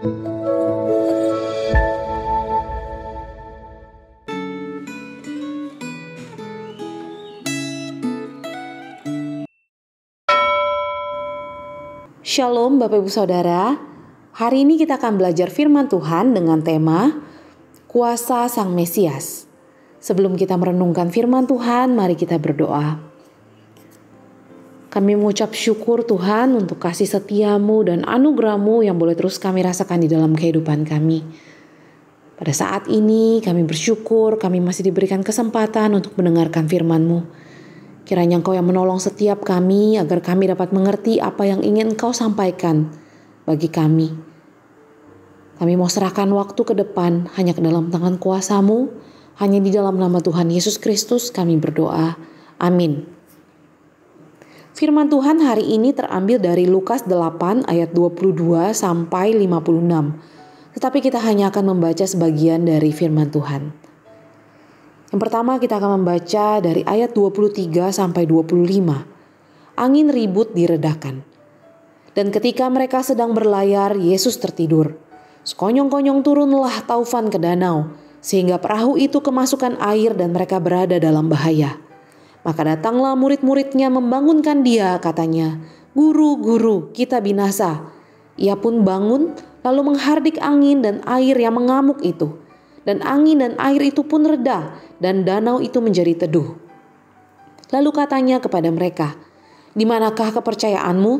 Shalom Bapak Ibu Saudara, hari ini kita akan belajar firman Tuhan dengan tema Kuasa Sang Mesias. Sebelum kita merenungkan firman Tuhan, mari kita berdoa. Kami mengucap syukur Tuhan untuk kasih setia-Mu dan anugerah-Mu yang boleh terus kami rasakan di dalam kehidupan kami. Pada saat ini kami bersyukur kami masih diberikan kesempatan untuk mendengarkan firman-Mu. Kiranya Engkau yang menolong setiap kami agar kami dapat mengerti apa yang ingin Engkau sampaikan bagi kami. Kami mau serahkan waktu ke depan hanya ke dalam tangan kuasa-Mu, hanya di dalam nama Tuhan Yesus Kristus kami berdoa. Amin. Firman Tuhan hari ini terambil dari Lukas 8 ayat 22 sampai 56. Tetapi kita hanya akan membaca sebagian dari firman Tuhan. Yang pertama kita akan membaca dari ayat 23 sampai 25. Angin ribut diredakan. Dan ketika mereka sedang berlayar, Yesus tertidur. Sekonyong-konyong turunlah taufan ke danau, sehingga perahu itu kemasukan air dan mereka berada dalam bahaya. Maka datanglah murid-muridnya membangunkan dia, katanya, "Guru, guru, kita binasa." Ia pun bangun, lalu menghardik angin dan air yang mengamuk itu. Dan angin dan air itu pun reda, dan danau itu menjadi teduh. Lalu katanya kepada mereka, "Di manakah kepercayaanmu?"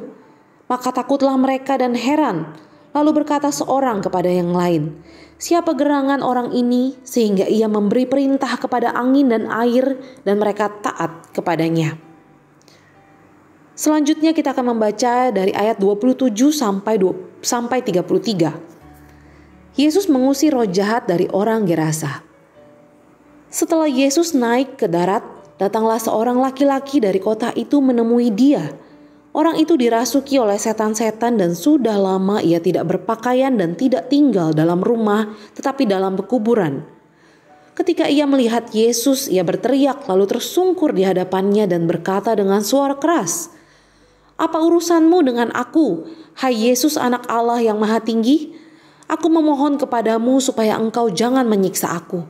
Maka takutlah mereka dan heran. Lalu berkata seorang kepada yang lain, "Siapa gerangan orang ini sehingga ia memberi perintah kepada angin dan air dan mereka taat kepadanya?" Selanjutnya kita akan membaca dari ayat 27 sampai 33. Yesus mengusir roh jahat dari orang Gerasa. Setelah Yesus naik ke darat, datanglah seorang laki-laki dari kota itu menemui dia. Orang itu dirasuki oleh setan-setan dan sudah lama ia tidak berpakaian dan tidak tinggal dalam rumah tetapi dalam pekuburan. Ketika ia melihat Yesus, ia berteriak lalu tersungkur di hadapannya dan berkata dengan suara keras, "Apa urusanmu dengan aku, hai Yesus anak Allah yang maha tinggi? Aku memohon kepadamu supaya engkau jangan menyiksa aku."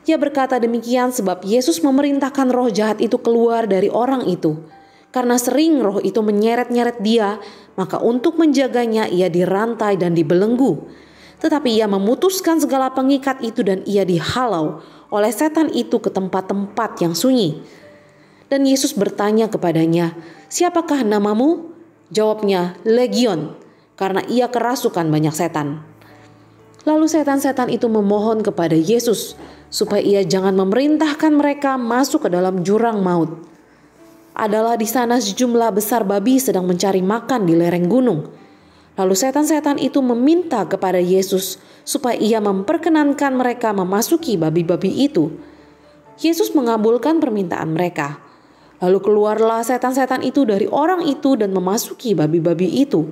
Ia berkata demikian sebab Yesus memerintahkan roh jahat itu keluar dari orang itu. Karena sering roh itu menyeret-nyeret dia, maka untuk menjaganya ia dirantai dan dibelenggu. Tetapi ia memutuskan segala pengikat itu dan ia dihalau oleh setan itu ke tempat-tempat yang sunyi. Dan Yesus bertanya kepadanya, "Siapakah namamu?" Jawabnya, "Legion," karena ia kerasukan banyak setan. Lalu setan-setan itu memohon kepada Yesus supaya ia jangan memerintahkan mereka masuk ke dalam jurang maut. Adalah di sana sejumlah besar babi sedang mencari makan di lereng gunung. Lalu setan-setan itu meminta kepada Yesus supaya ia memperkenankan mereka memasuki babi-babi itu. Yesus mengabulkan permintaan mereka. Lalu keluarlah setan-setan itu dari orang itu dan memasuki babi-babi itu.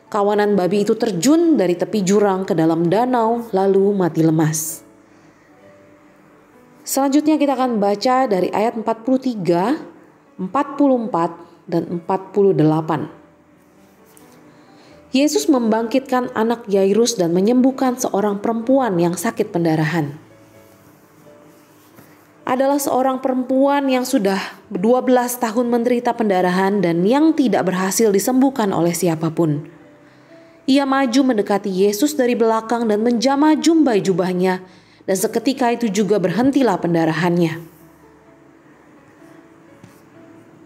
Kawanan babi itu terjun dari tepi jurang ke dalam danau lalu mati lemas. Selanjutnya kita akan baca dari ayat 43, 44, dan 48. Yesus membangkitkan anak Yairus dan menyembuhkan seorang perempuan yang sakit pendarahan. Adalah seorang perempuan yang sudah 12 tahun menderita pendarahan dan yang tidak berhasil disembuhkan oleh siapapun. Ia maju mendekati Yesus dari belakang dan menjamah jumbai jubahnya, dan seketika itu juga berhentilah pendarahannya.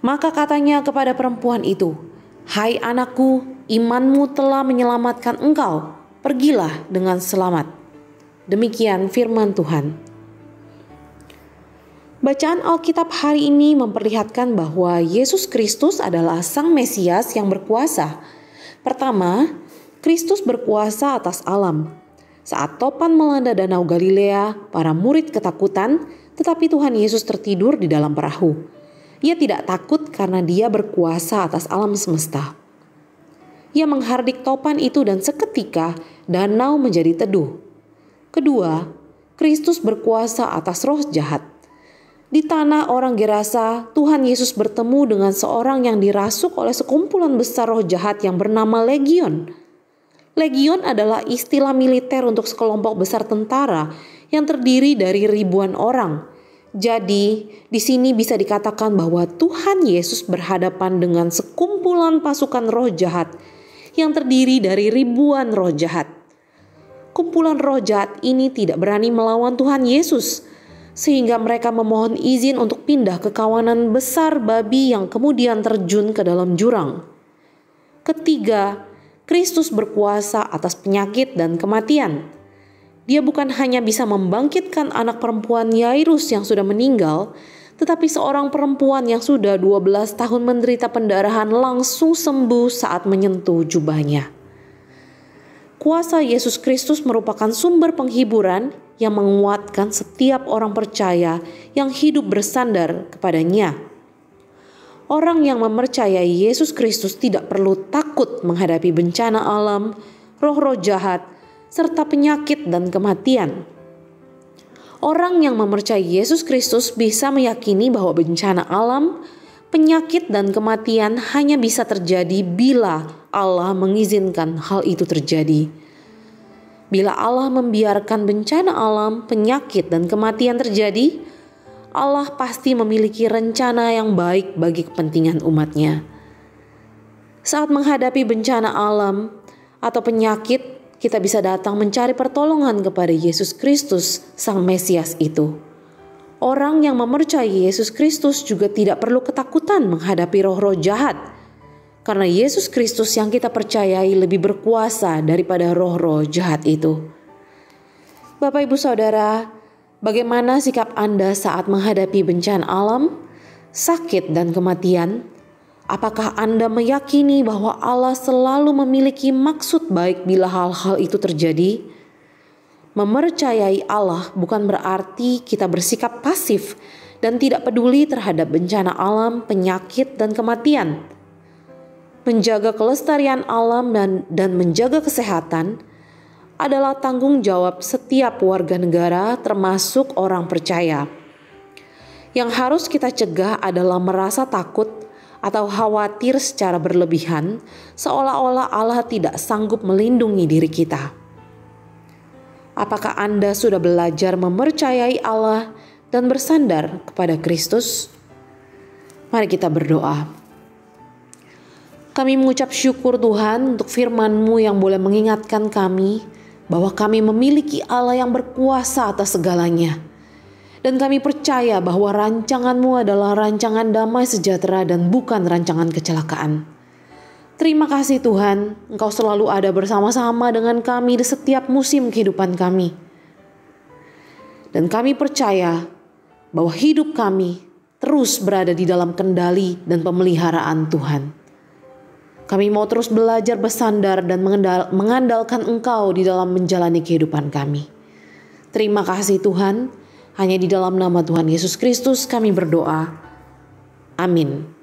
Maka katanya kepada perempuan itu, "Hai anakku, imanmu telah menyelamatkan engkau. Pergilah dengan selamat." Demikian firman Tuhan. Bacaan Alkitab hari ini memperlihatkan bahwa Yesus Kristus adalah Sang Mesias yang berkuasa. Pertama, Kristus berkuasa atas alam. Saat topan melanda danau Galilea, para murid ketakutan, tetapi Tuhan Yesus tertidur di dalam perahu. Ia tidak takut karena Dia berkuasa atas alam semesta. Ia menghardik topan itu dan seketika danau menjadi teduh. Kedua, Kristus berkuasa atas roh jahat. Di tanah orang Gerasa, Tuhan Yesus bertemu dengan seorang yang dirasuk oleh sekumpulan besar roh jahat yang bernama Legion. Legion adalah istilah militer untuk sekelompok besar tentara yang terdiri dari ribuan orang. Jadi, di sini bisa dikatakan bahwa Tuhan Yesus berhadapan dengan sekumpulan pasukan roh jahat yang terdiri dari ribuan roh jahat. Kumpulan roh jahat ini tidak berani melawan Tuhan Yesus, sehingga mereka memohon izin untuk pindah ke kawanan besar babi yang kemudian terjun ke dalam jurang. Ketiga, Kristus berkuasa atas penyakit dan kematian. Dia bukan hanya bisa membangkitkan anak perempuan Yairus yang sudah meninggal, tetapi seorang perempuan yang sudah 12 tahun menderita pendarahan langsung sembuh saat menyentuh jubahnya. Kuasa Yesus Kristus merupakan sumber penghiburan yang menguatkan setiap orang percaya yang hidup bersandar kepadanya. Orang yang mempercayai Yesus Kristus tidak perlu takut menghadapi bencana alam, roh-roh jahat, serta penyakit dan kematian. Orang yang mempercayai Yesus Kristus bisa meyakini bahwa bencana alam, penyakit dan kematian hanya bisa terjadi bila Allah mengizinkan hal itu terjadi. Bila Allah membiarkan bencana alam, penyakit dan kematian terjadi, Allah pasti memiliki rencana yang baik bagi kepentingan umatnya. Saat menghadapi bencana alam atau penyakit, kita bisa datang mencari pertolongan kepada Yesus Kristus, Sang Mesias itu. Orang yang mempercayai Yesus Kristus juga tidak perlu ketakutan menghadapi roh-roh jahat, karena Yesus Kristus yang kita percayai lebih berkuasa daripada roh-roh jahat itu. Bapak, Ibu, Saudara, bagaimana sikap Anda saat menghadapi bencana alam, sakit, dan kematian? Apakah Anda meyakini bahwa Allah selalu memiliki maksud baik bila hal-hal itu terjadi? Mempercayai Allah bukan berarti kita bersikap pasif dan tidak peduli terhadap bencana alam, penyakit, dan kematian. Menjaga kelestarian alam dan menjaga kesehatan adalah tanggung jawab setiap warga negara, termasuk orang percaya. Yang harus kita cegah adalah merasa takut atau khawatir secara berlebihan, seolah-olah Allah tidak sanggup melindungi diri kita. Apakah Anda sudah belajar mempercayai Allah dan bersandar kepada Kristus? Mari kita berdoa. Kami mengucap syukur Tuhan untuk firman-Mu yang boleh mengingatkan kami bahwa kami memiliki Allah yang berkuasa atas segalanya. Dan kami percaya bahwa rancangan-Mu adalah rancangan damai sejahtera dan bukan rancangan kecelakaan. Terima kasih Tuhan, Engkau selalu ada bersama-sama dengan kami di setiap musim kehidupan kami. Dan kami percaya bahwa hidup kami terus berada di dalam kendali dan pemeliharaan Tuhan. Kami mau terus belajar bersandar dan mengandalkan Engkau di dalam menjalani kehidupan kami. Terima kasih Tuhan, hanya di dalam nama Tuhan Yesus Kristus kami berdoa. Amin.